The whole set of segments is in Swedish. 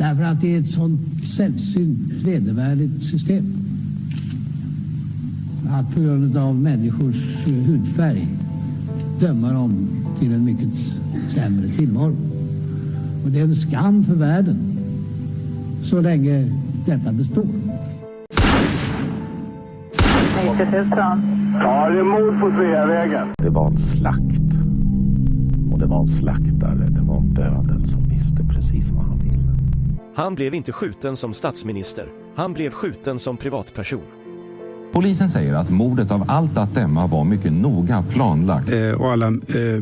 Därför att det är ett sånt sällsynt vedervärdigt system. Att på grund av människors hudfärg döma dem till en mycket sämre tillvaro. Och det är en skam för världen så länge detta består. 90 000. Ja, det är mord på Sveavägen. Det var en slakt. Och det var en slaktare. Det var bödel som visste precis vad han ville. Han blev inte skjuten som statsminister. Han blev skjuten som privatperson. Polisen säger att mordet av allt att döma var mycket noga planlagt. Och alla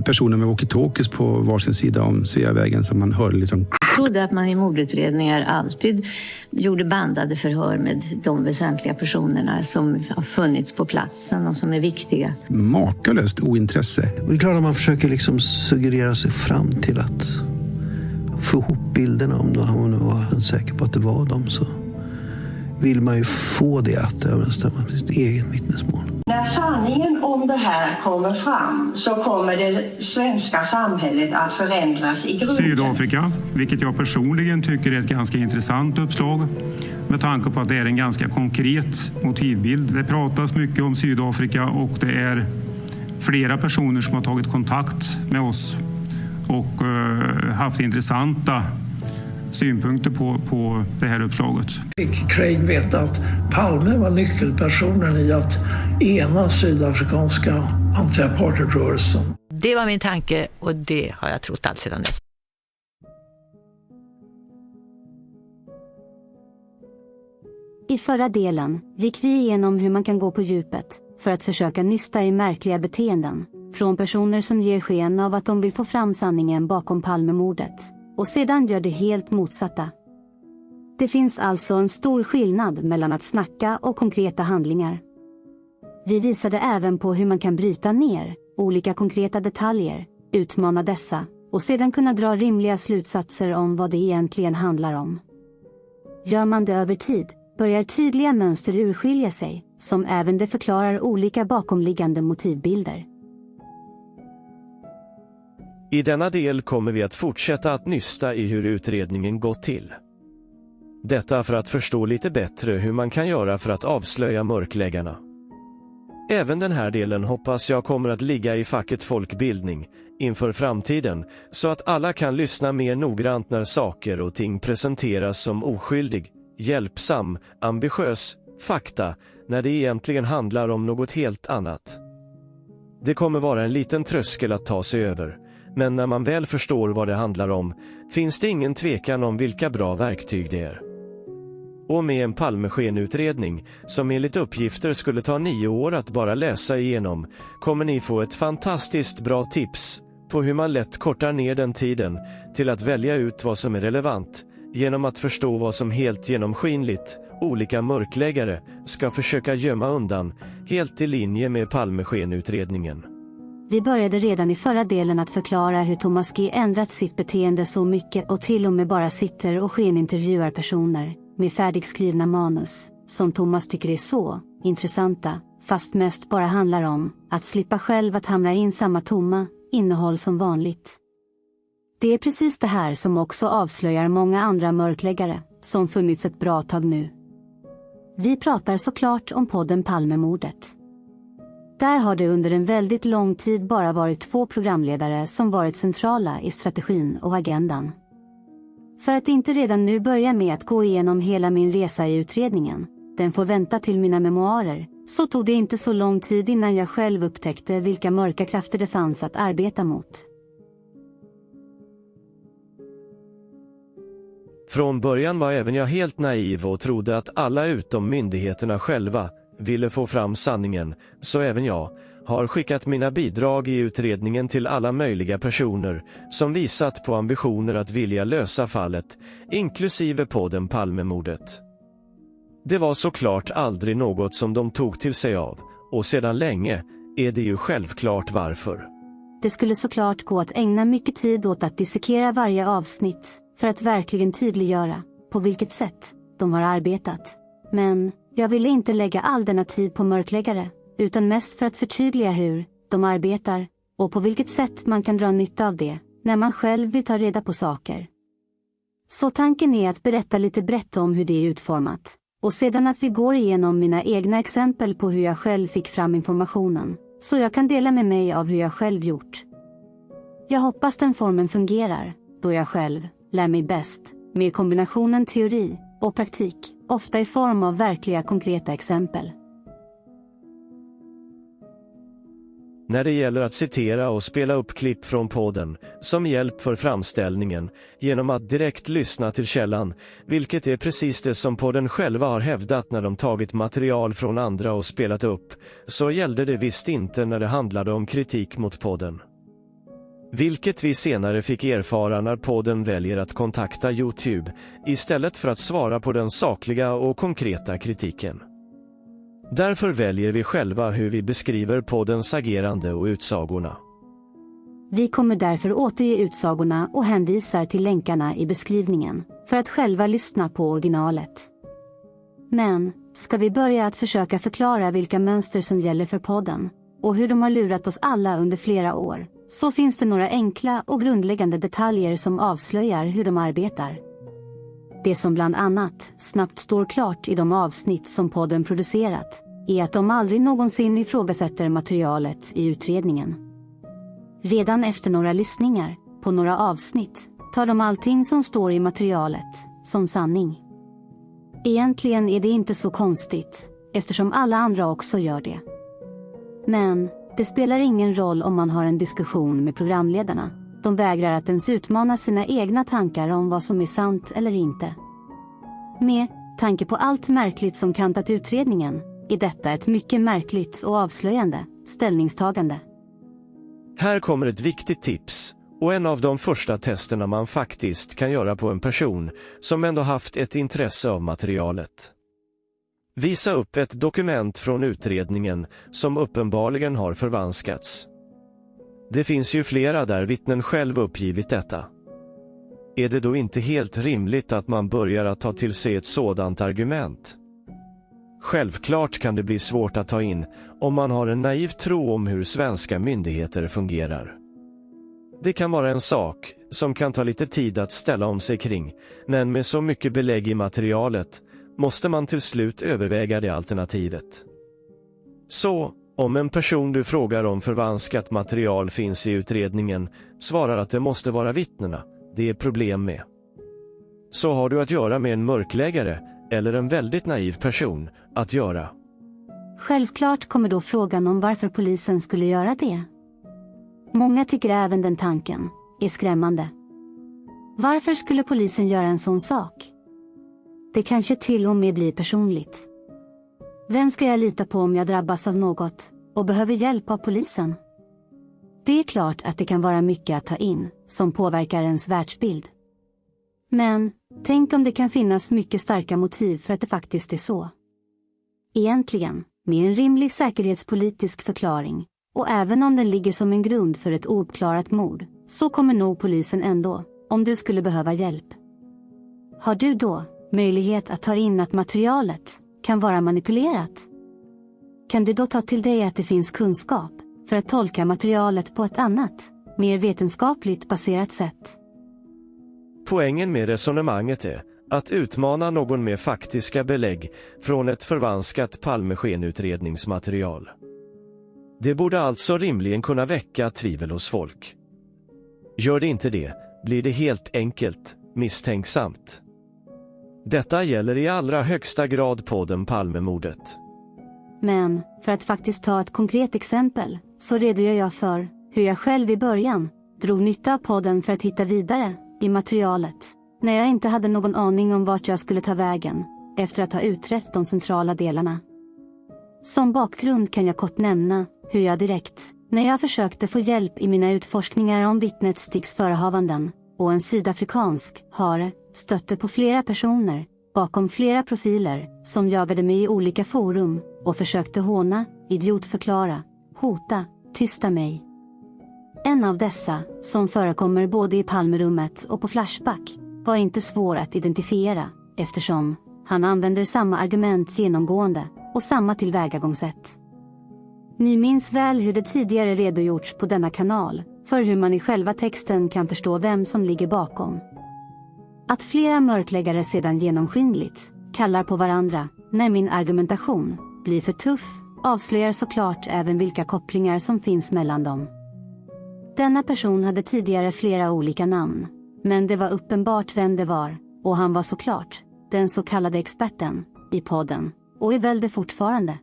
personer med walkie-talkies på varsin sida om Sveavägen som man hörde liksom. Jag trodde att man i mordutredningar alltid gjorde bandade förhör med de väsentliga personerna som har funnits på platsen och som är viktiga. Makalöst ointresse. Och det är klart att man försöker liksom suggerera sig fram till att få ihop bilderna om man var säker på att det var dem, så vill man ju få det att överensstämma med sitt eget vittnesmål. När sanningen om det här kommer fram så kommer det svenska samhället att förändras i grunden. Sydafrika, vilket jag personligen tycker är ett ganska intressant uppslag med tanke på att det är en ganska konkret motivbild. Det pratas mycket om Sydafrika och det är flera personer som har tagit kontakt med oss och haft intressanta synpunkter på det här uppslaget. Fick Craig veta att Palme var nyckelpersonen i att ena sydafrikanska anti-apartheidrörelsen. Det var min tanke och det har jag trott allt sedan dess. I förra delen gick vi igenom hur man kan gå på djupet för att försöka nysta i märkliga beteenden från personer som ger sken av att de vill få fram sanningen bakom Palmemordet och sedan gör det helt motsatta. Det finns alltså en stor skillnad mellan att snacka och konkreta handlingar. Vi visade även på hur man kan bryta ner olika konkreta detaljer, utmana dessa och sedan kunna dra rimliga slutsatser om vad det egentligen handlar om. Gör man det över tid börjar tydliga mönster urskilja sig, som även det förklarar olika bakomliggande motivbilder. I denna del kommer vi att fortsätta att nysta i hur utredningen gått till. Detta för att förstå lite bättre hur man kan göra för att avslöja mörkläggarna. Även den här delen hoppas jag kommer att ligga i facket folkbildning inför framtiden så att alla kan lyssna mer noggrant när saker och ting presenteras som oskyldig, hjälpsam, ambitiös, fakta när det egentligen handlar om något helt annat. Det kommer vara en liten tröskel att ta sig över, men när man väl förstår vad det handlar om finns det ingen tvekan om vilka bra verktyg det är. Och med en Palmeskenutredning som enligt uppgifter skulle ta 9 år att bara läsa igenom kommer ni få ett fantastiskt bra tips på hur man lätt kortar ner den tiden till att välja ut vad som är relevant genom att förstå vad som helt genomskinligt olika mörkläggare ska försöka gömma undan, helt i linje med Palmeskenutredningen. Vi började redan i förra delen att förklara hur Thomas G ändrat sitt beteende så mycket och till och med bara sitter och skenintervjuar personer med färdigskrivna manus som Thomas tycker är så intressanta, fast mest bara handlar om att slippa själv att hamra in samma tomma innehåll som vanligt. Det är precis det här som också avslöjar många andra mörkläggare som funnits ett bra tag nu. Vi pratar såklart om podden Palmemordet. Där har det under en väldigt lång tid bara varit 2 programledare som varit centrala i strategin och agendan. För att inte redan nu börja med att gå igenom hela min resa i utredningen, den får vänta till mina memoarer, så tog det inte så lång tid innan jag själv upptäckte vilka mörka krafter det fanns att arbeta mot. Från början var även jag helt naiv och trodde att alla utom myndigheterna själva ville få fram sanningen, så även jag har skickat mina bidrag i utredningen till alla möjliga personer som visat på ambitioner att vilja lösa fallet, inklusive podden Palmemordet. Det var såklart aldrig något som de tog till sig av, och sedan länge är det ju självklart varför. Det skulle såklart gå att ägna mycket tid åt att dissekera varje avsnitt för att verkligen tydliggöra på vilket sätt de har arbetat. Men jag ville inte lägga all denna tid på mörkläggare, utan mest för att förtydliga hur de arbetar och på vilket sätt man kan dra nytta av det när man själv vill ta reda på saker. Så tanken är att berätta lite brett om hur det är utformat. Och sedan att vi går igenom mina egna exempel på hur jag själv fick fram informationen. Så jag kan dela med mig av hur jag själv gjort. Jag hoppas den formen fungerar, då jag själv lär mig bäst med kombinationen teori och praktik, ofta i form av verkliga konkreta exempel. När det gäller att citera och spela upp klipp från podden som hjälp för framställningen genom att direkt lyssna till källan, vilket är precis det som podden själva har hävdat när de tagit material från andra och spelat upp, så gällde det visst inte när det handlade om kritik mot podden. Vilket vi senare fick erfara när podden väljer att kontakta YouTube istället för att svara på den sakliga och konkreta kritiken. Därför väljer vi själva hur vi beskriver poddens agerande och utsagorna. Vi kommer därför återge utsagorna och hänvisar till länkarna i beskrivningen för att själva lyssna på originalet. Men, ska vi börja att försöka förklara vilka mönster som gäller för podden och hur de har lurat oss alla under flera år, så finns det några enkla och grundläggande detaljer som avslöjar hur de arbetar. Det som bland annat snabbt står klart i de avsnitt som podden producerat är att de aldrig någonsin ifrågasätter materialet i utredningen. Redan efter några lyssningar på några avsnitt tar de allting som står i materialet som sanning. Egentligen är det inte så konstigt, eftersom alla andra också gör det. Men det spelar ingen roll om man har en diskussion med programledarna. De vägrar att ens utmana sina egna tankar om vad som är sant eller inte. Med tanke på allt märkligt som kantat utredningen är detta ett mycket märkligt och avslöjande ställningstagande. Här kommer ett viktigt tips, och en av de första testerna man faktiskt kan göra på en person som ändå haft ett intresse av materialet. Visa upp ett dokument från utredningen som uppenbarligen har förvanskats. Det finns ju flera där vittnen själv uppgivit detta. Är det då inte helt rimligt att man börjar att ta till sig ett sådant argument? Självklart kan det bli svårt att ta in om man har en naiv tro om hur svenska myndigheter fungerar. Det kan vara en sak som kan ta lite tid att ställa om sig kring, men med så mycket belägg i materialet måste man till slut överväga det alternativet. Så, om en person du frågar om förvanskat material finns i utredningen svarar att det måste vara vittnena det är problem med. Så har du att göra med en mörkläggare eller en väldigt naiv person att göra. Självklart kommer då frågan om varför polisen skulle göra det. Många tycker även den tanken är skrämmande. Varför skulle polisen göra en sån sak? Det kanske till och med blir personligt. Vem ska jag lita på om jag drabbas av något och behöver hjälp av polisen? Det är klart att det kan vara mycket att ta in som påverkar ens världsbild. Men tänk om det kan finnas mycket starka motiv för att det faktiskt är så. Egentligen, med en rimlig säkerhetspolitisk förklaring, och även om den ligger som en grund för ett ouppklarat mord, så kommer nog polisen ändå, om du skulle behöva hjälp. Har du då möjlighet att ta in att materialet kan vara manipulerat? Kan du då ta till dig att det finns kunskap för att tolka materialet på ett annat, mer vetenskapligt baserat sätt? Poängen med resonemanget är att utmana någon med faktiska belägg från ett förvanskat Palmeskenutredningsmaterial. Det borde alltså rimligen kunna väcka tvivel hos folk. Gör det inte det, blir det helt enkelt misstänksamt. Detta gäller i allra högsta grad podden Palmemordet. Men, för att faktiskt ta ett konkret exempel, så redogör jag för hur jag själv i början drog nytta av podden för att hitta vidare i materialet, när jag inte hade någon aning om vart jag skulle ta vägen, efter att ha utrett de centrala delarna. Som bakgrund kan jag kort nämna hur jag direkt, när jag försökte få hjälp i mina utforskningar om vittnet Stigs förehavanden och en sydafrikansk hare, stötte på flera personer bakom flera profiler som jagade mig i olika forum och försökte håna, idiotförklara, hota, tysta mig. En av dessa, som förekommer både i Palmerummet och på Flashback, var inte svår att identifiera eftersom han använder samma argument genomgående och samma tillvägagångssätt. Ni minns väl hur det tidigare redogjorts på denna kanal för hur man i själva texten kan förstå vem som ligger bakom. Att flera mörkläggare sedan genomskinligt kallar på varandra när min argumentation blir för tuff avslöjar såklart även vilka kopplingar som finns mellan dem. Denna person hade tidigare flera olika namn, men det var uppenbart vem det var, och han var såklart den så kallade experten i podden, och är väl det fortfarande.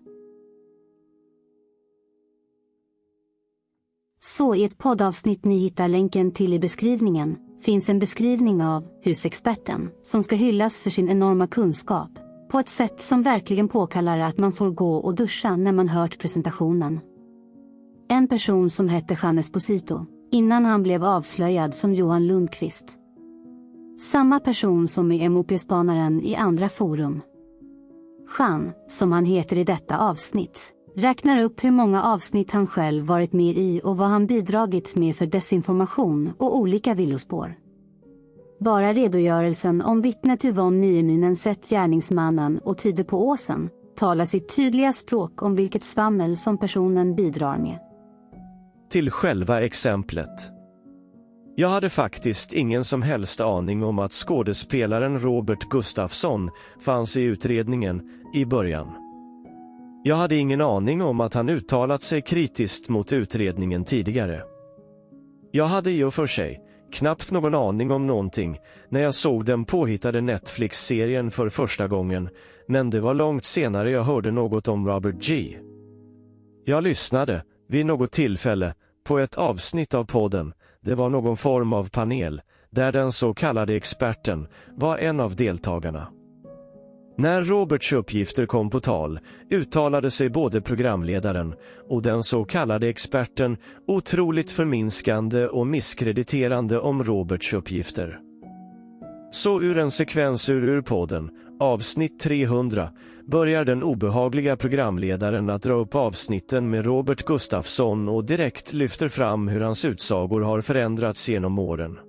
Så i ett poddavsnitt ni hittar länken till i beskrivningen finns en beskrivning av husexperten som ska hyllas för sin enorma kunskap på ett sätt som verkligen påkallar att man får gå och duscha när man hört presentationen. En person som hette Jean Esposito innan han blev avslöjad som Johan Lundqvist. Samma person som är MOP-spanaren i andra forum. Jean, som han heter i detta avsnitt, räknar upp hur många avsnitt han själv varit med i och vad han bidragit med för desinformation och olika villospår. Bara redogörelsen om vittnet Yvonne Nieminen sett gärningsmannen och tider på åsen talar sitt tydliga språk om vilket svammel som personen bidrar med. Till själva exemplet. Jag hade faktiskt ingen som helst aning om att skådespelaren Robert Gustafsson fanns i utredningen i början. Jag hade ingen aning om att han uttalat sig kritiskt mot utredningen tidigare. Jag hade i och för sig knappt någon aning om någonting när jag såg den påhittade Netflix-serien för första gången, men det var långt senare jag hörde något om Robert G. Jag lyssnade, vid något tillfälle, på ett avsnitt av podden. Det var någon form av panel, där den så kallade experten var en av deltagarna. När Roberts uppgifter kom på tal uttalade sig både programledaren och den så kallade experten otroligt förminskande och misskrediterande om Roberts uppgifter. Så ur en sekvens ur podden, avsnitt 300, börjar den obehagliga programledaren att dra upp avsnitten med Robert Gustafsson och direkt lyfter fram hur hans utsagor har förändrats genom åren.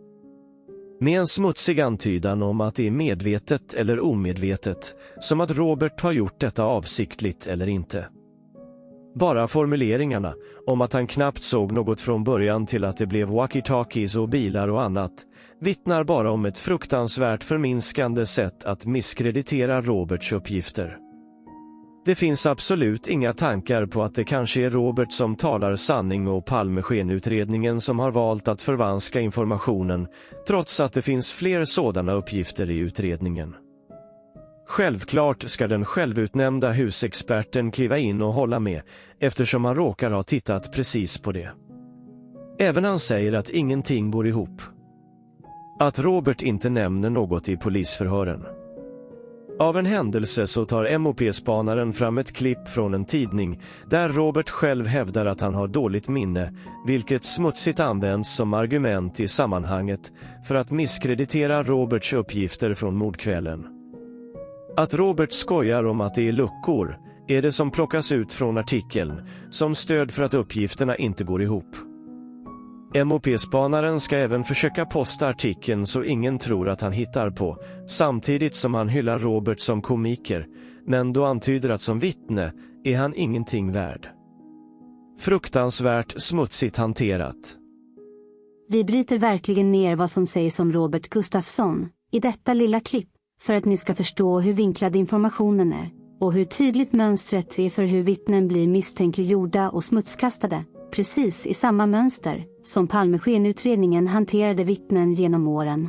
Med en smutsig antydan om att det är medvetet eller omedvetet, som att Robert har gjort detta avsiktligt eller inte. Bara formuleringarna om att han knappt såg något från början till att det blev walkie-talkies och bilar och annat vittnar bara om ett fruktansvärt förminskande sätt att misskreditera Roberts uppgifter. Det finns absolut inga tankar på att det kanske är Robert som talar sanning och Palmeskenutredningen som har valt att förvanska informationen, trots att det finns fler sådana uppgifter i utredningen. Självklart ska den självutnämnda husexperten kliva in och hålla med, eftersom han råkar ha tittat precis på det. Även han säger att ingenting går ihop. Att Robert inte nämner något i polisförhören. Av en händelse så tar MOP-spanaren fram ett klipp från en tidning där Robert själv hävdar att han har dåligt minne, vilket smutsigt används som argument i sammanhanget för att misskreditera Roberts uppgifter från mordkvällen. Att Robert skojar om att det är luckor är det som plockas ut från artikeln som stöd för att uppgifterna inte går ihop. MOP-spanaren ska även försöka posta artikeln så ingen tror att han hittar på, samtidigt som han hyllar Robert som komiker, men då antyder att som vittne är han ingenting värd. Fruktansvärt smutsigt hanterat. Vi bryter verkligen ner vad som sägs om Robert Gustafsson i detta lilla klipp för att ni ska förstå hur vinklad informationen är och hur tydligt mönstret är för hur vittnen blir misstänkliggjorda och smutskastade, precis i samma mönster som Palmeskenutredningen hanterade vittnen genom åren.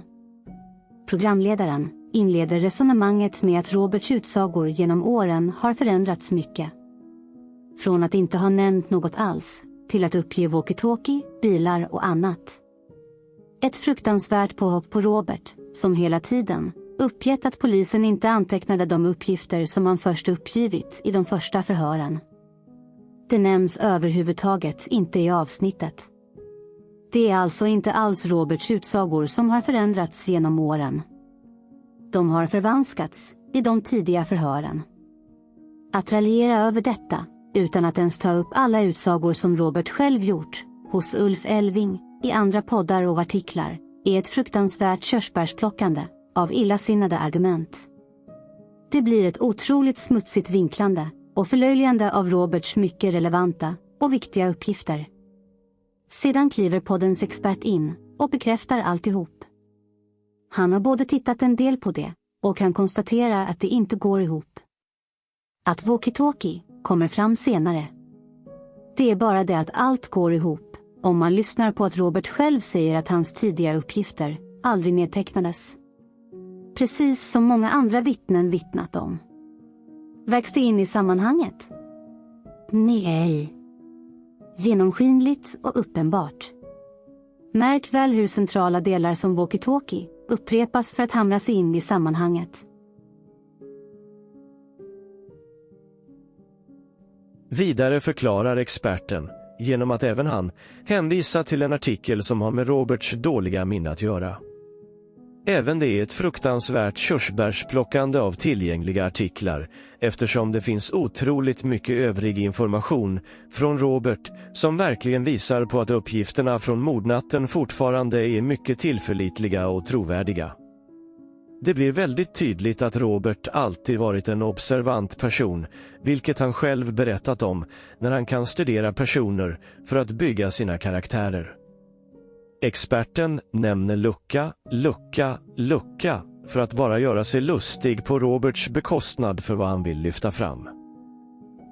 Programledaren inleder resonemanget med att Roberts utsagor genom åren har förändrats mycket. Från att inte ha nämnt något alls till att uppge walkie-talkie, bilar och annat. Ett fruktansvärt påhopp på Robert, som hela tiden uppgett att polisen inte antecknade de uppgifter som han först uppgivit i de första förhören. Det nämns överhuvudtaget inte i avsnittet. Det är alltså inte alls Roberts utsagor som har förändrats genom åren. De har förvanskats i de tidiga förhören. Att raljera över detta, utan att ens ta upp alla utsagor som Robert själv gjort, hos Ulf Elving, i andra poddar och artiklar, är ett fruktansvärt körsbärsplockande av illasinnade argument. Det blir ett otroligt smutsigt vinklande och förlöjligande av Roberts mycket relevanta och viktiga uppgifter. Sedan kliver poddens expert in och bekräftar alltihop. Han har både tittat en del på det och kan konstatera att det inte går ihop. Att walkie-talkie kommer fram senare. Det är bara det att allt går ihop om man lyssnar på att Robert själv säger att hans tidiga uppgifter aldrig nedtecknades. Precis som många andra vittnen vittnat om. Vägs det in i sammanhanget? Nej. Genomskinligt och uppenbart. Märk väl hur centrala delar som walkie-talkie upprepas för att hamras in i sammanhanget. Vidare förklarar experten, genom att även han hänvisar till en artikel som har med Roberts dåliga minne att göra. Även det är ett fruktansvärt körsbärsplockande av tillgängliga artiklar, eftersom det finns otroligt mycket övrig information från Robert som verkligen visar på att uppgifterna från mordnatten fortfarande är mycket tillförlitliga och trovärdiga. Det blir väldigt tydligt att Robert alltid varit en observant person, vilket han själv berättat om när han kan studera personer för att bygga sina karaktärer. Experten nämner lucka för att bara göra sig lustig på Roberts bekostnad för vad han vill lyfta fram.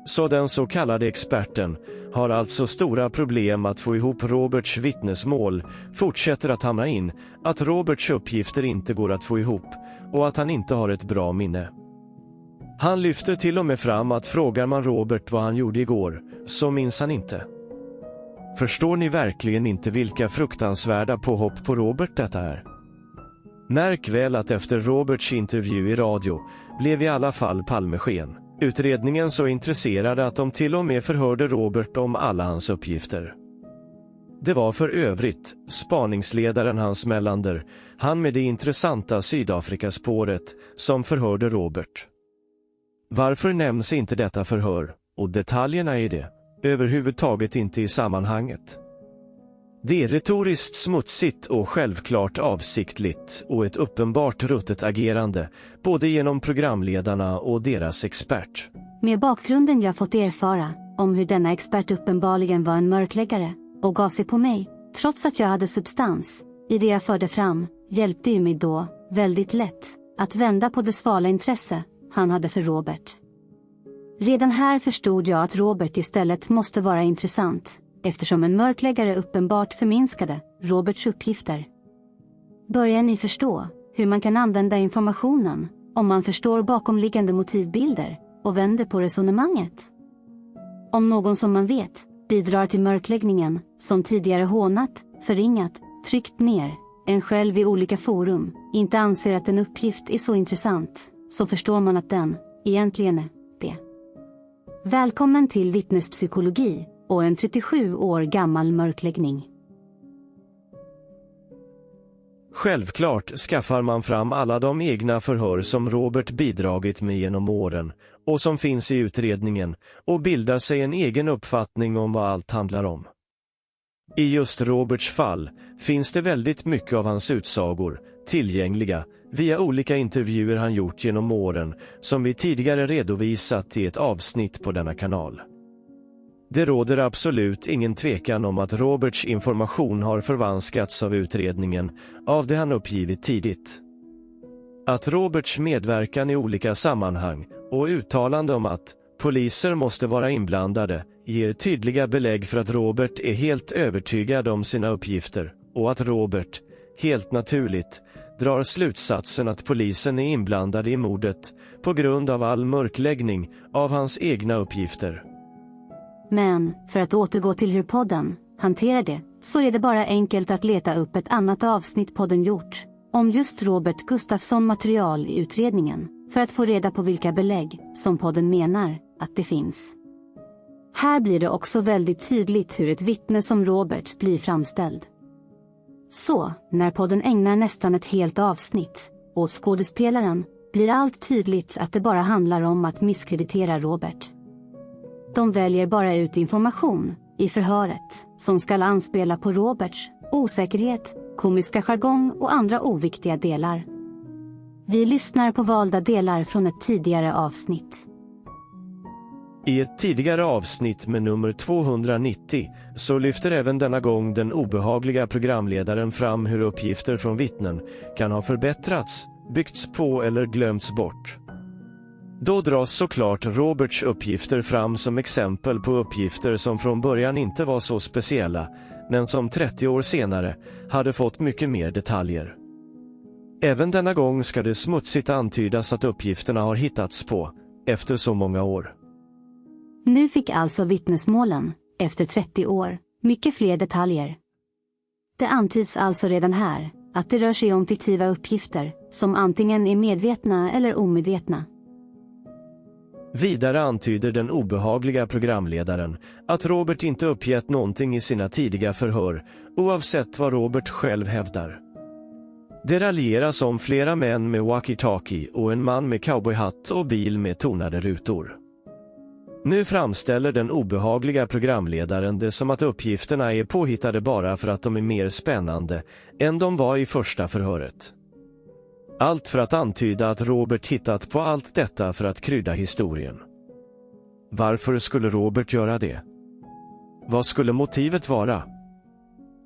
Så den så kallade experten har alltså stora problem att få ihop Roberts vittnesmål, fortsätter att hamna in att Roberts uppgifter inte går att få ihop och att han inte har ett bra minne. Han lyfter till och med fram att frågar man Robert vad han gjorde igår, så minns han inte. Förstår ni verkligen inte vilka fruktansvärda påhopp på Robert detta är? Märk väl att efter Roberts intervju i radio blev i alla fall Palmesken. Utredningen så intresserade att de till och med förhörde Robert om alla hans uppgifter. Det var för övrigt spaningsledaren Hans Melander, han med det intressanta Sydafrikaspåret, som förhörde Robert. Varför nämns inte detta förhör, och detaljerna i det, överhuvudtaget inte i sammanhanget? Det är retoriskt smutsigt och självklart avsiktligt och ett uppenbart ruttet agerande, både genom programledarna och deras expert. Med bakgrunden jag fått erfara om hur denna expert uppenbarligen var en mörkläggare och gav sig på mig, trots att jag hade substans i det jag förde fram, hjälpte ju mig då väldigt lätt att vända på det svala intresse han hade för Robert. Redan här förstod jag att Robert istället måste vara intressant, eftersom en mörkläggare uppenbart förminskade Roberts uppgifter. Börjar ni förstå hur man kan använda informationen om man förstår bakomliggande motivbilder och vänder på resonemanget? Om någon som man vet bidrar till mörkläggningen, som tidigare hånat, förringat, tryckt ner en själv i olika forum, inte anser att en uppgift är så intressant, så förstår man att den egentligen är det. Välkommen till vittnespsykologi och en 37 år gammal mörkläggning. Självklart skaffar man fram alla de egna förhör som Robert bidragit med genom åren och som finns i utredningen och bildar sig en egen uppfattning om vad allt handlar om. I just Roberts fall finns det väldigt mycket av hans utsagor tillgängliga via olika intervjuer han gjort genom åren som vi tidigare redovisat i ett avsnitt på denna kanal. Det råder absolut ingen tvekan om att Roberts information har förvanskats av utredningen av det han uppgivit tidigt. Att Roberts medverkan i olika sammanhang och uttalande om att poliser måste vara inblandade ger tydliga belägg för att Robert är helt övertygad om sina uppgifter och att Robert, helt naturligt, drar slutsatsen att polisen är inblandad i mordet på grund av all mörkläggning av hans egna uppgifter. Men, för att återgå till hur podden hanterar det, så är det bara enkelt att leta upp ett annat avsnitt podden gjort om just Robert Gustafsson material i utredningen för att få reda på vilka belägg som podden menar att det finns. Här blir det också väldigt tydligt hur ett vittne som Robert blir framställd. Så, när podden ägnar nästan ett helt avsnitt åt skådespelaren blir allt tydligt att det bara handlar om att misskreditera Robert. De väljer bara ut information i förhöret som ska anspela på Roberts osäkerhet, komiska jargong och andra oviktiga delar. Vi lyssnar på valda delar från ett tidigare avsnitt. I ett tidigare avsnitt med nummer 290 så lyfter även denna gång den obehagliga programledaren fram hur uppgifter från vittnen kan ha förbättrats, byggts på eller glömts bort. Då dras såklart Roberts uppgifter fram som exempel på uppgifter som från början inte var så speciella, men som 30 år senare hade fått mycket mer detaljer. Även denna gång ska det smutsigt antydas att uppgifterna har hittats på, efter så många år. Nu fick alltså vittnesmålen, efter 30 år, mycket fler detaljer. Det antyds alltså redan här att det rör sig om fiktiva uppgifter som antingen är medvetna eller omedvetna. Vidare antyder den obehagliga programledaren att Robert inte uppgett någonting i sina tidiga förhör, oavsett vad Robert själv hävdar. Det raljeras om flera män med walkie-talkie och en man med cowboyhatt och bil med tonade rutor. Nu framställer den obehagliga programledaren det som att uppgifterna är påhittade bara för att de är mer spännande än de var i första förhöret. Allt för att antyda att Robert hittat på allt detta för att krydda historien. Varför skulle Robert göra det? Vad skulle motivet vara?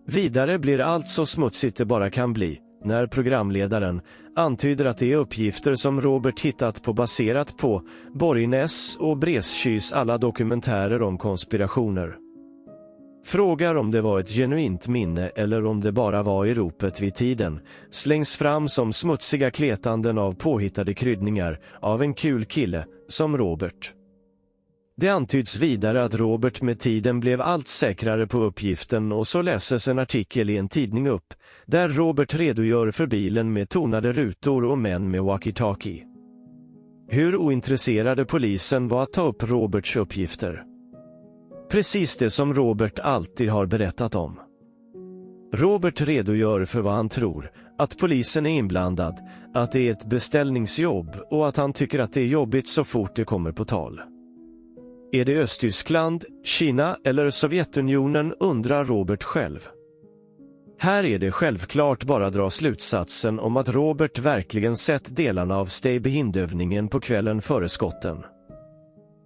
Vidare blir allt så smutsigt det bara kan bli när programledaren antyder att det är uppgifter som Robert hittat på baserat på Borgnäs och Breskys alla dokumentärer om konspirationer. Frågar om det var ett genuint minne eller om det bara var i ropet vid tiden slängs fram som smutsiga kletanden av påhittade kryddningar av en kul kille som Robert. Det antyds vidare att Robert med tiden blev allt säkrare på uppgiften och så läses en artikel i en tidning upp där Robert redogör för bilen med tonade rutor och män med walkie-talkie. Hur ointresserade polisen var att ta upp Roberts uppgifter. Precis det som Robert alltid har berättat om. Robert redogör för vad han tror, att polisen är inblandad, att det är ett beställningsjobb och att han tycker att det är jobbigt så fort det kommer på tal. Är det Östtyskland, Kina eller Sovjetunionen, undrar Robert själv. Här är det självklart bara att dra slutsatsen om att Robert verkligen sett delarna av Stay Behind-övningen på kvällen före skotten.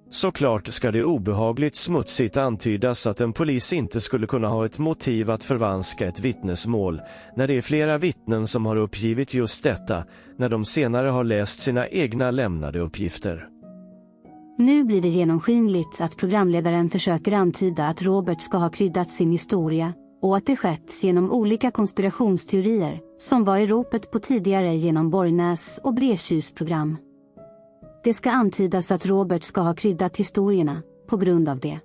Såklart ska det obehagligt smutsigt antydas att en polis inte skulle kunna ha ett motiv att förvanska ett vittnesmål när det är flera vittnen som har uppgivit just detta när de senare har läst sina egna lämnade uppgifter. Nu blir det genomskinligt att programledaren försöker antyda att Robert ska ha kryddat sin historia och att det skett genom olika konspirationsteorier som var i ropet på tidigare genom Borgnäs och Breskys program. Det ska antydas att Robert ska ha kryddat historierna på grund av det.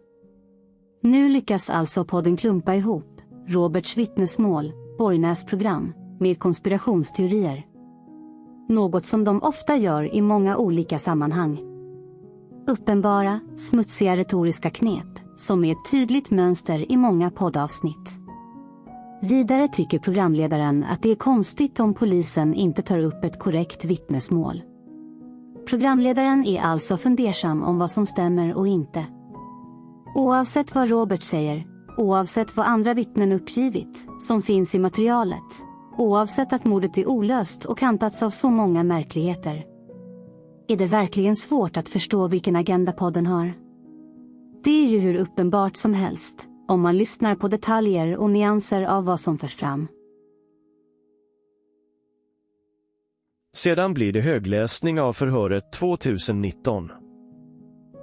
Nu lyckas alltså podden klumpa ihop Roberts vittnesmål, Borgnäs program, med konspirationsteorier. Något som de ofta gör i många olika sammanhang. Uppenbara, smutsiga retoriska knep som är ett tydligt mönster i många poddavsnitt. Vidare tycker programledaren att det är konstigt om polisen inte tar upp ett korrekt vittnesmål. Programledaren är alltså fundersam om vad som stämmer och inte. Oavsett vad Robert säger, oavsett vad andra vittnen uppgivit som finns i materialet, oavsett att mordet är olöst och kantats av så många märkligheter, är det verkligen svårt att förstå vilken agenda podden har. Det är ju hur uppenbart som helst om man lyssnar på detaljer och nyanser av vad som förs fram. Sedan blir det högläsning av förhöret 2019.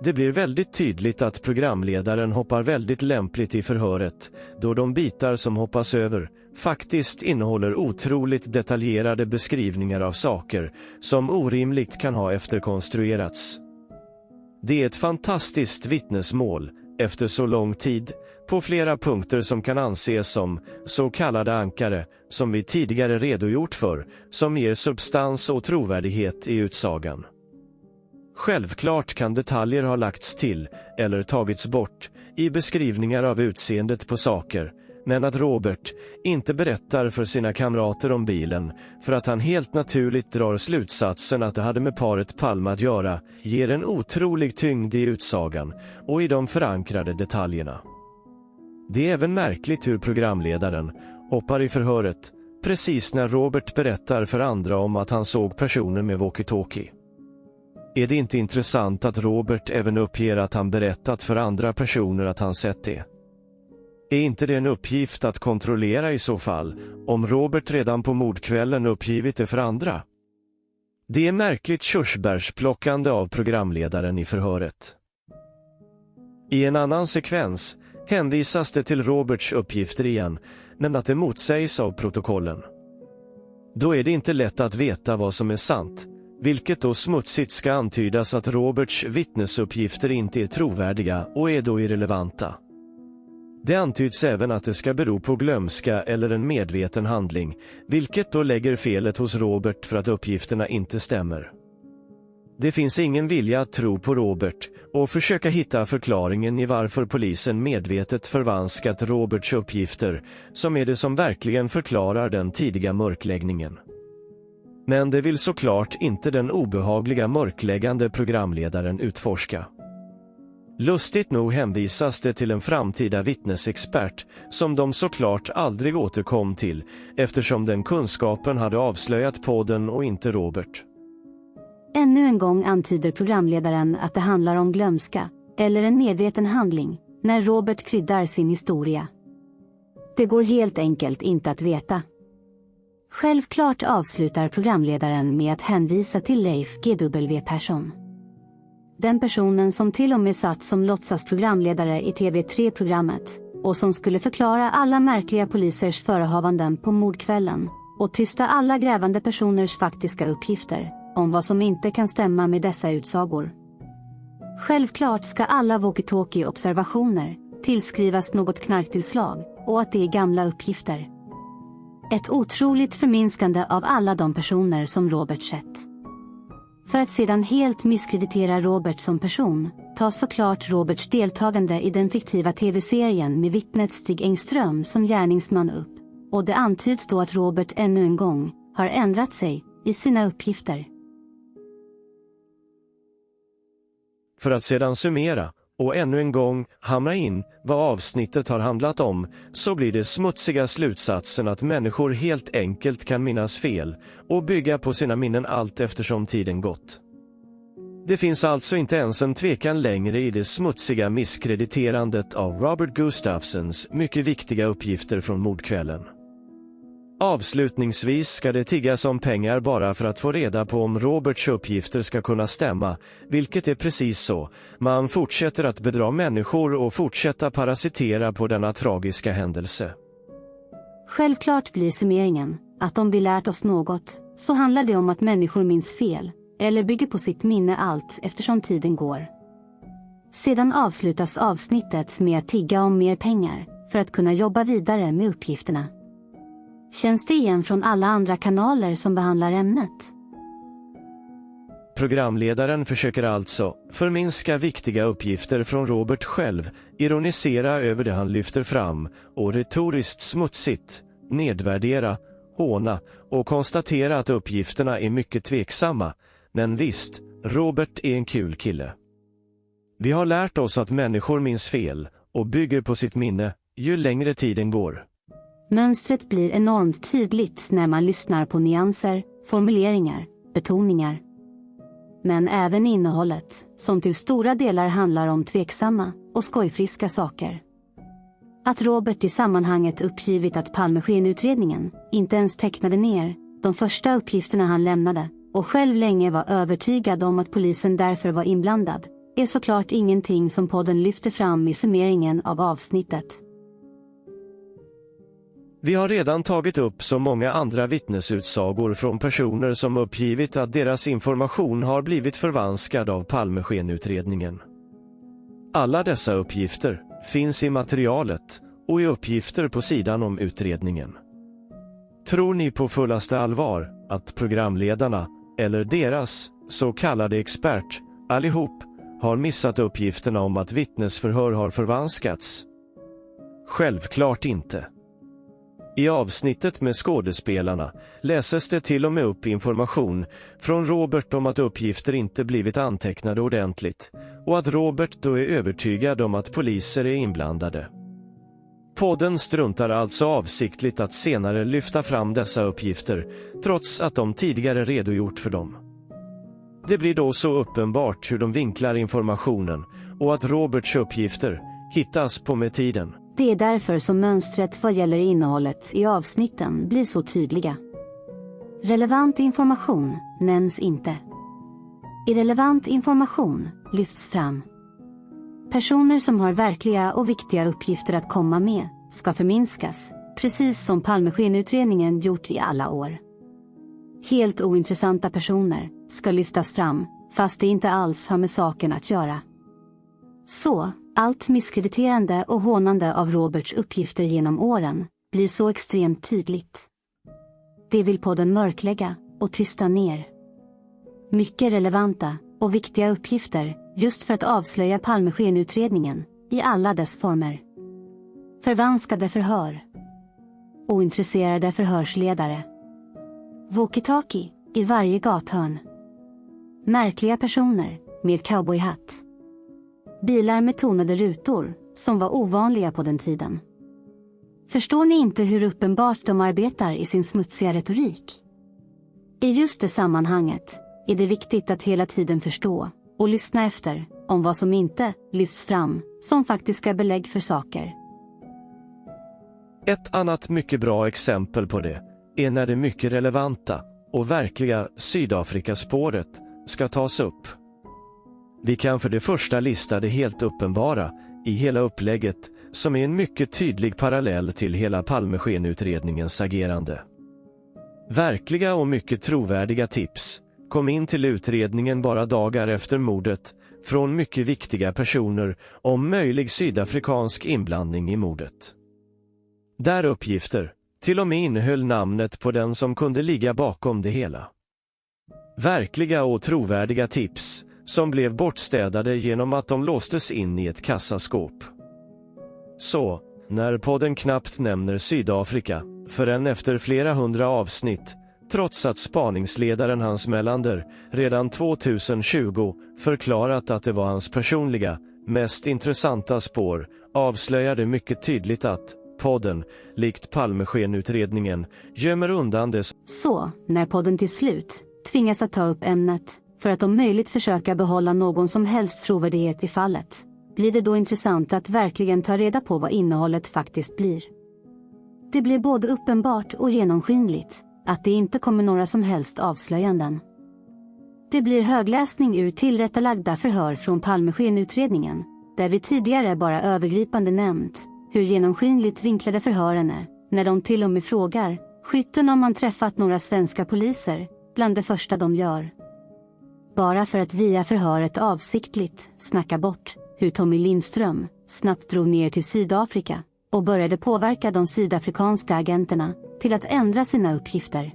Det blir väldigt tydligt att programledaren hoppar väldigt lämpligt i förhöret, då de bitar som hoppas över faktiskt innehåller otroligt detaljerade beskrivningar av saker som orimligt kan ha efterkonstruerats. Det är ett fantastiskt vittnesmål, efter så lång tid, på flera punkter som kan anses som så kallade ankare, som vi tidigare redogjort för, som ger substans och trovärdighet i utsagan. Självklart kan detaljer ha lagts till, eller tagits bort, i beskrivningar av utseendet på saker, men att Robert inte berättar för sina kamrater om bilen för att han helt naturligt drar slutsatsen att det hade med paret Palme att göra ger en otrolig tyngd i utsagan och i de förankrade detaljerna. Det är även märkligt hur programledaren hoppar i förhöret precis när Robert berättar för andra om att han såg personer med walkie-talkie. Är det inte intressant att Robert även uppger att han berättat för andra personer att han sett det? Är inte det en uppgift att kontrollera i så fall, om Robert redan på mordkvällen uppgivit det för andra? Det är märkligt körsbärsplockande av programledaren i förhöret. I en annan sekvens hänvisas det till Roberts uppgifter igen, men att det motsägs av protokollen. Då är det inte lätt att veta vad som är sant, vilket då smutsigt ska antydas att Roberts vittnesuppgifter inte är trovärdiga och är då irrelevanta. Det antyds även att det ska bero på glömska eller en medveten handling, vilket då lägger felet hos Robert för att uppgifterna inte stämmer. Det finns ingen vilja att tro på Robert och försöka hitta förklaringen i varför polisen medvetet förvanskat Roberts uppgifter, som är det som verkligen förklarar den tidiga mörkläggningen. Men det vill såklart inte den obehagliga mörkläggande programledaren utforska. Lustigt nog hänvisas det till en framtida vittnesexpert som de såklart aldrig återkom till, eftersom den kunskapen hade avslöjat podden och inte Robert. Ännu en gång antyder programledaren att det handlar om glömska, eller en medveten handling, när Robert kryddar sin historia. Det går helt enkelt inte att veta. Självklart avslutar programledaren med att hänvisa till Leif GW Persson. Den personen som till och med satt som låtsasprogramledare i TV3-programmet och som skulle förklara alla märkliga polisers förehavanden på mordkvällen och tysta alla grävande personers faktiska uppgifter om vad som inte kan stämma med dessa utsagor. Självklart ska alla walkie-talkie-observationer tillskrivas något knarktillslag och att det är gamla uppgifter. Ett otroligt förminskande av alla de personer som Robert sett. För att sedan helt misskreditera Robert som person tas såklart Roberts deltagande i den fiktiva tv-serien med vittnet Stig Engström som gärningsman upp, och det antyds då att Robert ännu en gång har ändrat sig i sina uppgifter. För att sedan summera och ännu en gång hamra in vad avsnittet har handlat om, så blir det smutsiga slutsatsen att människor helt enkelt kan minnas fel och bygga på sina minnen allt eftersom tiden gått. Det finns alltså inte ens en tvekan längre i det smutsiga misskrediterandet av Robert Gustafssons mycket viktiga uppgifter från mordkvällen. Avslutningsvis ska det tiggas om pengar bara för att få reda på om Roberts uppgifter ska kunna stämma, vilket är precis så. Man fortsätter att bedra människor och fortsätta parasitera på denna tragiska händelse. Självklart blir summeringen att om vi lärt oss något så handlar det om att människor minns fel eller bygger på sitt minne allt eftersom tiden går. Sedan avslutas avsnittet med att tigga om mer pengar för att kunna jobba vidare med uppgifterna. Känns det igen från alla andra kanaler som behandlar ämnet? Programledaren försöker alltså förminska viktiga uppgifter från Robert själv, ironisera över det han lyfter fram och retoriskt smutsigt nedvärdera, håna och konstatera att uppgifterna är mycket tveksamma. Men visst, Robert är en kul kille. Vi har lärt oss att människor minns fel och bygger på sitt minne ju längre tiden går. Mönstret blir enormt tydligt när man lyssnar på nyanser, formuleringar, betoningar. Men även innehållet, som till stora delar handlar om tveksamma och skojfriska saker. Att Robert i sammanhanget uppgivit att Palmeskenutredningen inte ens tecknade ner de första uppgifterna han lämnade och själv länge var övertygad om att polisen därför var inblandad, är såklart ingenting som podden lyfter fram i summeringen av avsnittet. Vi har redan tagit upp så många andra vittnesutsagor från personer som uppgivit att deras information har blivit förvanskad av Palmeskenutredningen. Alla dessa uppgifter finns i materialet och i uppgifter på sidan om utredningen. Tror ni på fullaste allvar att programledarna, eller deras så kallade expert, allihop, har missat uppgifterna om att vittnesförhör har förvanskats? Självklart inte. I avsnittet med skådespelarna läses det till och med upp information från Robert om att uppgifter inte blivit antecknade ordentligt och att Robert då är övertygad om att poliser är inblandade. Podden struntar alltså avsiktligt att senare lyfta fram dessa uppgifter trots att de tidigare redogjort för dem. Det blir då så uppenbart hur de vinklar informationen och att Roberts uppgifter hittas på med tiden. Det är därför som mönstret vad gäller innehållet i avsnitten blir så tydliga. Relevant information nämns inte. Irrelevant information lyfts fram. Personer som har verkliga och viktiga uppgifter att komma med ska förminskas, precis som Palmeskenutredningen gjort i alla år. Helt ointressanta personer ska lyftas fram, fast det inte alls har med saken att göra. Så, allt misskrediterande och hånande av Roberts uppgifter genom åren blir så extremt tydligt. Det vill podden mörklägga och tysta ner. Mycket relevanta och viktiga uppgifter just för att avslöja Palmeskenutredningen i alla dess former. Förvanskade förhör. Ointresserade förhörsledare. Walkie-talkie i varje gathörn. Märkliga personer med cowboyhatt. Bilar med tonade rutor som var ovanliga på den tiden. Förstår ni inte hur uppenbart de arbetar i sin smutsiga retorik? I just det sammanhanget är det viktigt att hela tiden förstå och lyssna efter om vad som inte lyfts fram som faktiska belägg för saker. Ett annat mycket bra exempel på det är när det mycket relevanta och verkliga Sydafrikaspåret ska tas upp. Vi kan för det första lista det helt uppenbara i hela upplägget som är en mycket tydlig parallell till hela Palmeskenutredningens agerande. Verkliga och mycket trovärdiga tips kom in till utredningen bara dagar efter mordet från mycket viktiga personer om möjlig sydafrikansk inblandning i mordet. Där uppgifter till och med innehöll namnet på den som kunde ligga bakom det hela. Verkliga och trovärdiga tips som blev bortstädade genom att de låstes in i ett kassaskåp. Så, när podden knappt nämner Sydafrika förrän efter flera hundra avsnitt, trots att spaningsledaren Hans Melander redan 2020 förklarat att det var hans personliga, mest intressanta spår, avslöjade mycket tydligt att podden, likt Palmeskenutredningen, gömmer undan det. Så, när podden till slut tvingas att ta upp ämnet för att om möjligt försöka behålla någon som helst trovärdighet i fallet, blir det då intressant att verkligen ta reda på vad innehållet faktiskt blir. Det blir både uppenbart och genomskinligt att det inte kommer några som helst avslöjanden. Det blir högläsning ur tillrättalagda förhör från Palmeskenutredningen, där vi tidigare bara övergripande nämnt hur genomskinligt vinklade förhören är, när de till och med frågar skytten om man träffat några svenska poliser, bland det första de gör. Bara för att via förhöret avsiktligt snacka bort hur Tommy Lindström snabbt drog ner till Sydafrika och började påverka de sydafrikanska agenterna till att ändra sina uppgifter.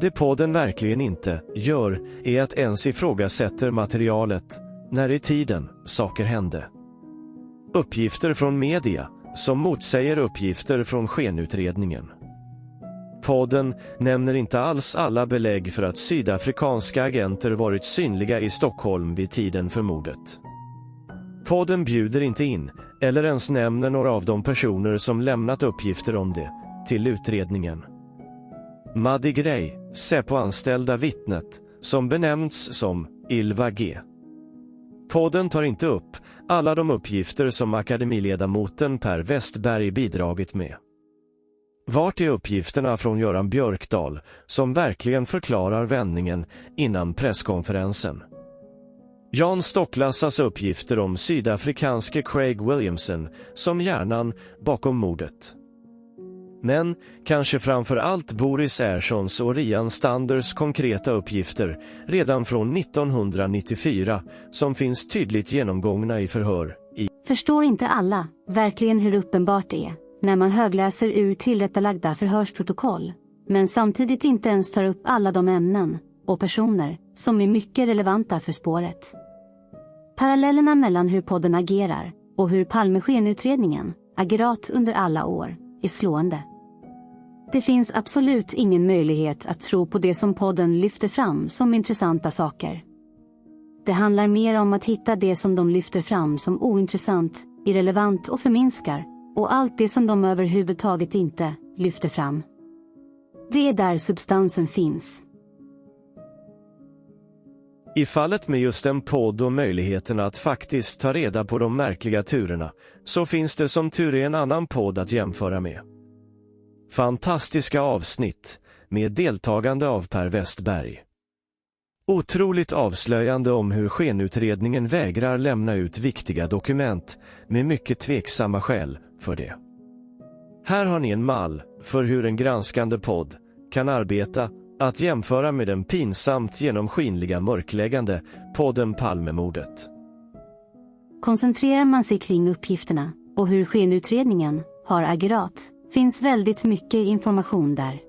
Det podden verkligen inte gör är att ens ifrågasätter materialet när i tiden saker hände. Uppgifter från media som motsäger uppgifter från skenutredningen. Podden nämner inte alls alla belägg för att sydafrikanska agenter varit synliga i Stockholm vid tiden för mordet. Podden bjuder inte in, eller ens nämner några av de personer som lämnat uppgifter om det, till utredningen. Maddie Gray, Säpo-anställda vittnet, som benämnts som Ylva G. Podden tar inte upp alla de uppgifter som akademiledamoten Per Westberg bidragit med. Vart är uppgifterna från Göran Björkdal som verkligen förklarar vändningen innan presskonferensen? Jan Stocklassas uppgifter om sydafrikanske Craig Williamson som hjärnan bakom mordet. Men kanske framför allt Boris Erssons och Rian Standers konkreta uppgifter redan från 1994 som finns tydligt genomgångna i förhör. Förstår inte alla verkligen hur uppenbart det är när man högläser ur tillrättalagda förhörsprotokoll, men samtidigt inte ens tar upp alla de ämnen och personer som är mycket relevanta för spåret. Parallellerna mellan hur podden agerar och hur Palmeskenutredningen agerat under alla år är slående. Det finns absolut ingen möjlighet att tro på det som podden lyfter fram som intressanta saker. Det handlar mer om att hitta det som de lyfter fram som ointressant, irrelevant och förminskar, och allt det som de överhuvudtaget inte lyfter fram. Det är där substansen finns. I fallet med just en podd och möjligheten att faktiskt ta reda på de märkliga turerna, så finns det som tur är en annan podd att jämföra med. Fantastiska avsnitt med deltagande av Per Westberg. Otroligt avslöjande om hur skenutredningen vägrar lämna ut viktiga dokument med mycket tveksamma skäl för det. Här har ni en mall för hur en granskande podd kan arbeta, att jämföra med den pinsamt genomskinliga mörkläggande podden Palmemordet. Koncentrerar man sig kring uppgifterna och hur skenutredningen har agerat, finns väldigt mycket information där.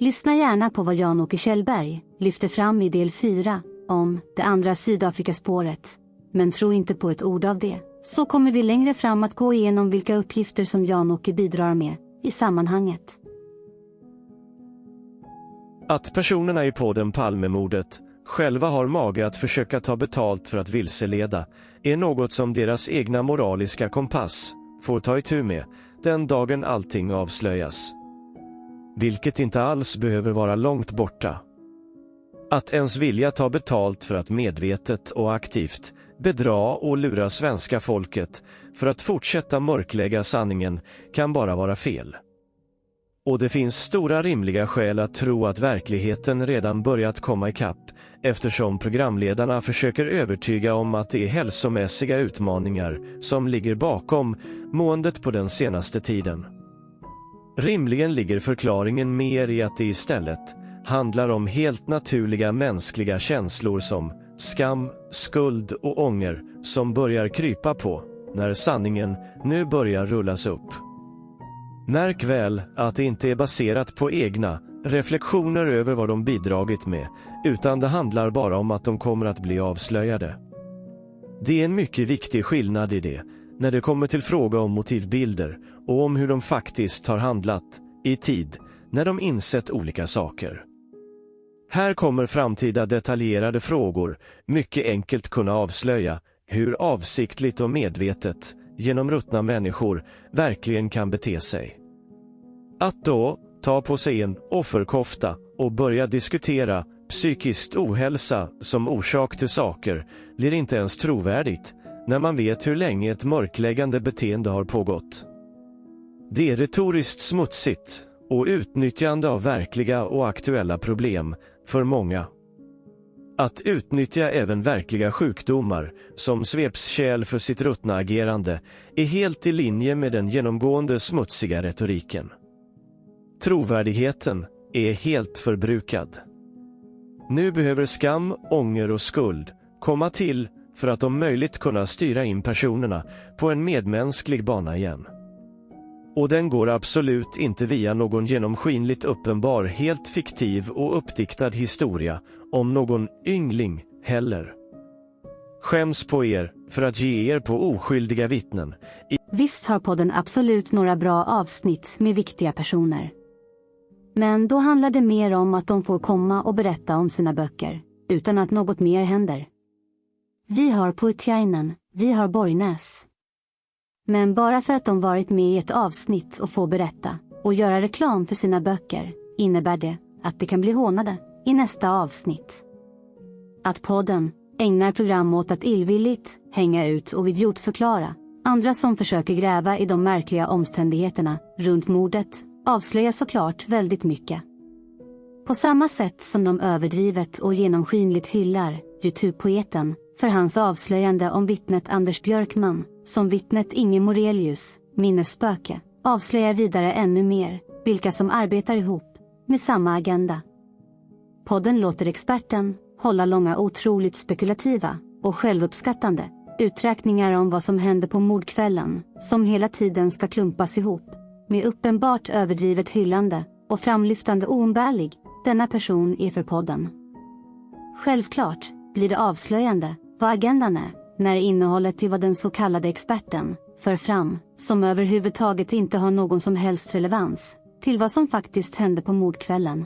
Lyssna gärna på vad Jan-Åke Kjellberg lyfter fram i del 4 om det andra Sydafrikaspåret, men tro inte på ett ord av det. Så kommer vi längre fram att gå igenom vilka uppgifter som Jan-Åke bidrar med i sammanhanget. Att personerna i podden Palmemordet själva har mage att försöka ta betalt för att vilseleda är något som deras egna moraliska kompass får ta itu med den dagen allting avslöjas. Vilket inte alls behöver vara långt borta. Att ens vilja ta betalt för att medvetet och aktivt bedra och lura svenska folket för att fortsätta mörklägga sanningen kan bara vara fel. Och det finns stora rimliga skäl att tro att verkligheten redan börjat komma ikapp, eftersom programledarna försöker övertyga om att det är hälsomässiga utmaningar som ligger bakom måendet på den senaste tiden. Rimligen ligger förklaringen mer i att det istället handlar om helt naturliga mänskliga känslor som skam, skuld och ånger som börjar krypa på när sanningen nu börjar rullas upp. Märk väl att det inte är baserat på egna reflektioner över vad de bidragit med, utan det handlar bara om att de kommer att bli avslöjade. Det är en mycket viktig skillnad i det, när det kommer till fråga om motivbilder och om hur de faktiskt har handlat i tid, när de insett olika saker. Här kommer framtida detaljerade frågor mycket enkelt kunna avslöja hur avsiktligt och medvetet genomruttna människor verkligen kan bete sig. Att då ta på sig en offerkofta och börja diskutera psykisk ohälsa som orsak till saker blir inte ens trovärdigt när man vet hur länge ett mörkläggande beteende har pågått. Det är retoriskt smutsigt och utnyttjande av verkliga och aktuella problem för många. Att utnyttja även verkliga sjukdomar som svepskärl för sitt ruttna agerande är helt i linje med den genomgående smutsiga retoriken. Trovärdigheten är helt förbrukad. Nu behöver skam, ånger och skuld komma till för att om möjligt kunna styra in personerna på en medmänsklig bana igen. Och den går absolut inte via någon genomskinligt uppenbar, helt fiktiv och uppdiktad historia om någon yngling heller. Skäms på er för att ge er på oskyldiga vittnen. Visst har podden absolut några bra avsnitt med viktiga personer. Men då handlar det mer om att de får komma och berätta om sina böcker, utan att något mer händer. Vi har Puutiainen, vi har Borgnäs. Men bara för att de varit med i ett avsnitt och får berätta och göra reklam för sina böcker innebär det att de kan bli hånade i nästa avsnitt. Att podden ägnar program åt att illvilligt hänga ut och idiotförklara andra som försöker gräva i de märkliga omständigheterna runt mordet avslöjar såklart väldigt mycket. På samma sätt som de överdrivet och genomskinligt hyllar YouTube-poeten för hans avslöjande om vittnet Anders Björkman, som vittnet Inge Morelius, minnesspöke, avslöjar vidare ännu mer vilka som arbetar ihop med samma agenda. Podden låter experten hålla långa otroligt spekulativa och självuppskattande uträkningar om vad som hände på mordkvällen, som hela tiden ska klumpas ihop med uppenbart överdrivet hyllande och framlyftande oumbärlig denna person är för podden. Självklart blir det avslöjande vad agendan är när innehållet till vad den så kallade experten för fram, som överhuvudtaget inte har någon som helst relevans till vad som faktiskt hände på mordkvällen.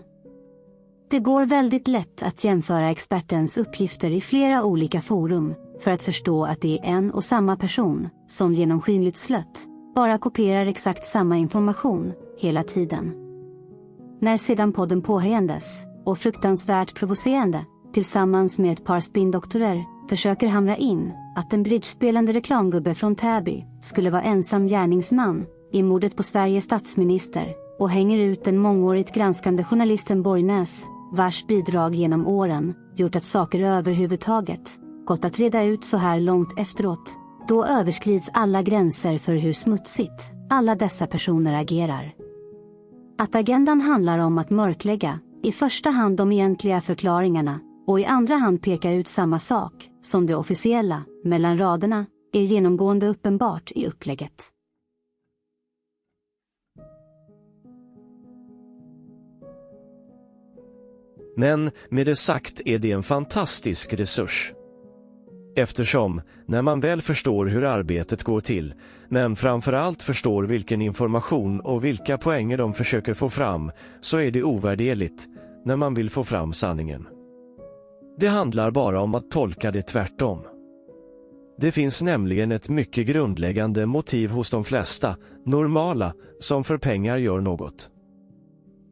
Det går väldigt lätt att jämföra expertens uppgifter i flera olika forum för att förstå att det är en och samma person som genomskinligt slött bara kopierar exakt samma information hela tiden. När sedan podden påhändes, och fruktansvärt provocerande, tillsammans med ett par spindoktorer, försöker hamra in att en bridgespelande reklamgubbe från Täby skulle vara ensam gärningsman i mordet på Sveriges statsminister och hänger ut den mångårigt granskande journalisten Borgnäs, vars bidrag genom åren gjort att saker överhuvudtaget gått att reda ut så här långt efteråt. Då överskrids alla gränser för hur smutsigt alla dessa personer agerar. Att agendan handlar om att mörklägga i första hand de egentliga förklaringarna och i andra hand peka ut samma sak som det officiella mellan raderna är genomgående uppenbart i upplägget. Men med det sagt är det en fantastisk resurs. Eftersom, när man väl förstår hur arbetet går till, men framförallt förstår vilken information och vilka poänger de försöker få fram, så är det ovärderligt när man vill få fram sanningen. Det handlar bara om att tolka det tvärtom. Det finns nämligen ett mycket grundläggande motiv hos de flesta, normala, som för pengar gör något.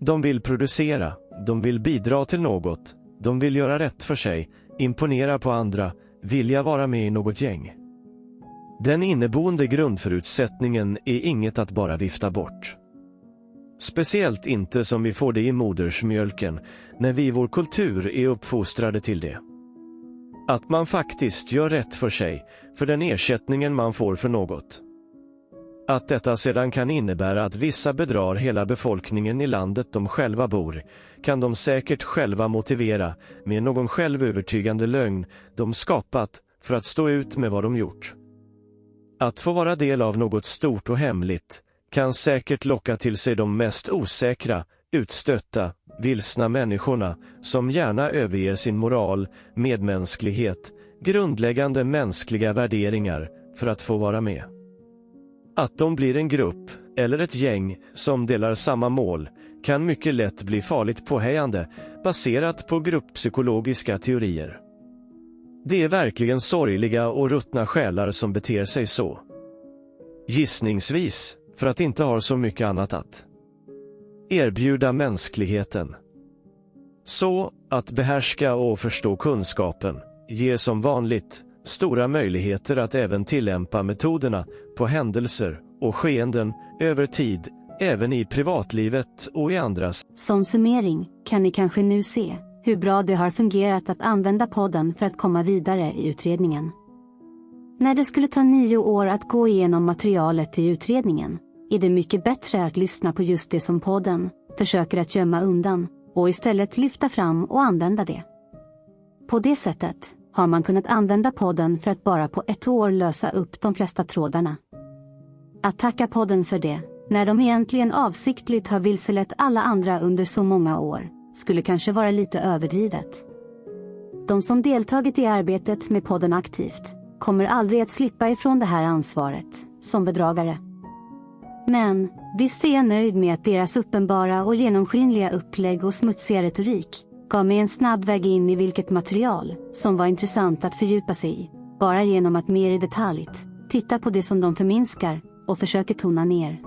De vill producera, de vill bidra till något, de vill göra rätt för sig, imponera på andra, vilja vara med i något gäng. Den inneboende grundförutsättningen är inget att bara vifta bort. Speciellt inte som vi får det i modersmjölken, när vi i vår kultur är uppfostrade till det. Att man faktiskt gör rätt för sig, för den ersättningen man får för något. Att detta sedan kan innebära att vissa bedrar hela befolkningen i landet de själva bor, kan de säkert själva motivera med någon självövertygande lögn de skapat för att stå ut med vad de gjort. Att få vara del av något stort och hemligt kan säkert locka till sig de mest osäkra, utstötta, vilsna människorna som gärna överger sin moral, medmänsklighet, grundläggande mänskliga värderingar för att få vara med. Att de blir en grupp eller ett gäng som delar samma mål kan mycket lätt bli farligt påhejande baserat på grupppsykologiska teorier. Det är verkligen sorgliga och ruttna själar som beter sig så. Gissningsvis för att inte ha så mycket annat att erbjuda mänskligheten. Så att behärska och förstå kunskapen ger som vanligt stora möjligheter att även tillämpa metoderna på händelser och skeenden över tid, även i privatlivet och i andras. Som summering kan ni kanske nu se hur bra det har fungerat att använda podden för att komma vidare i utredningen. När det skulle ta 9 år att gå igenom materialet i utredningen är det mycket bättre att lyssna på just det som podden försöker att gömma undan och istället lyfta fram och använda det. På det sättet har man kunnat använda podden för att bara på 1 år lösa upp de flesta trådarna. Att tacka podden för det, när de egentligen avsiktligt har vilselett alla andra under så många år, skulle kanske vara lite överdrivet. De som deltagit i arbetet med podden aktivt kommer aldrig att slippa ifrån det här ansvaret, som bedragare. Men visst är jag nöjd med att deras uppenbara och genomskinliga upplägg och smutsiga retorik gav mig en snabb väg in i vilket material som var intressant att fördjupa sig i, bara genom att mer i detalj titta på det som de förminskar och försöker tona ner.